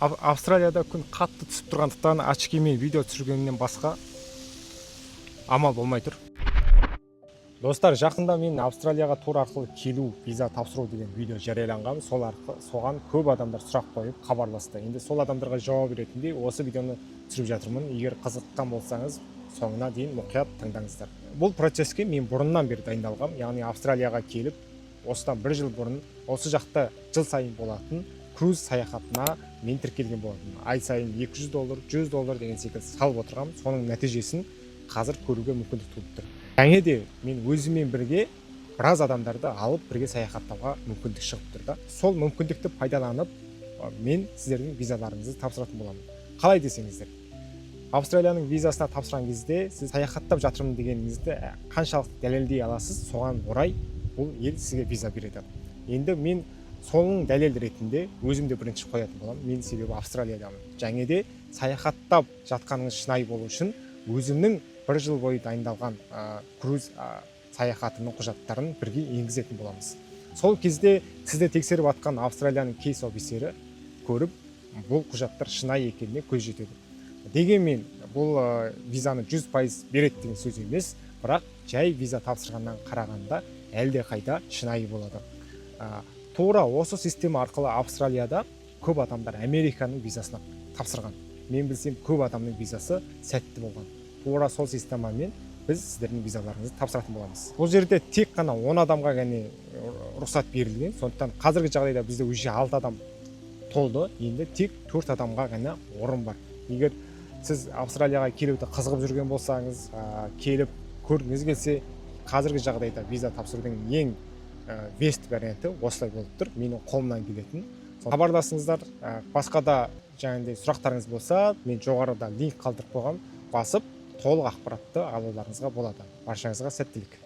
Австралияда күн қатты түсіп тұрғандықтан очкимен видео түсіргеннен басқа амал болмай тұр. Достар, жақында мен Австралияға тур арқылы келу, виза тапсыру деген видео жарияланған. Соған көп адамдар сұрақ қойып хабарласты. Енді сол адамдарға жауап ретінде осы видеоны түсіріп жатырмын. Егер қызыққан болсаңыз, соңына дейін мұқият тыңдаңыздар. Бұл процеске мен бұрыннан бері дайындалғам. Яғни Австралияға келіп, осыдан бір жыл бұрын осы жақта жыл сайын болатын круз саяхатына мен тіркелген болатын. Ай сайын $200, $100 деген секілді салып отырғам. Соның нәтижесін қазір көруге мүмкіндік туып тұр. Және де мен өзімен бірге біраз адамдарды алып бірге саяхаттауға мүмкіндік шығып тұр да. Сол мүмкіндікті пайдаланып, мен сіздердің визаларыңызды тапсыратын боламын. Қалай десеңіздер, Австралияның визасына тапсырған кезде сіз саяхаттап жатырмын дегеніңізді қаншалықты дәлелдей аласыз, соған орай бұл ел сізге виза береді. Енді мен соның дәлел ретінде өзімде бірінші қоятын боламын. Мен себебі Австралиядамын. Және де саяхаттап жатқаныңыз шынайы болу үшін өзімнің бір жыл бойы дайындалған круз саяхатының құжаттарын бірге енгізетін боламыз. Сол кезде сізді тексеріп атқан Австралияның кейс офисері көріп, бұл құжаттар шынайы екеніне көз жетеді. Дегенмен бұл визаны 100% береді деген сөз емес, бірақ жай виза тапсырғаннан қарағанда әлде қайда шынайы болады. Тура осы система арқылы Австралияда көп адамдар Американың визасына тапсырған. Мен білсем, көп адамның визасы сәтті болған. Тура сол системамен біз сіздердің визаларыңызды тапсыратын боламыз. Бұл жерде тек қана 10 адамға ғана рұқсат берілген. Сондықтан қазіргі жағдайда бізде уже 6 адам толды. Енді тек 4 адамға ғана орын бар. Егер сіз Австралияға келуді қызығып жүрген болсаңыз, келіп көргіңіз келсе, қазіргі жағдайда виза тапсырудың ең бест варианты осылай болып тұр. Менің қолымнан келетін. Хабарласыңыздар. Басқа да жаңағындай сұрақтарыңыз болса, мен жоғарыда линк қалдырып қойғам. Басып толық ақпаратты алуларыңызға болады. Баршаңызға сәттілік.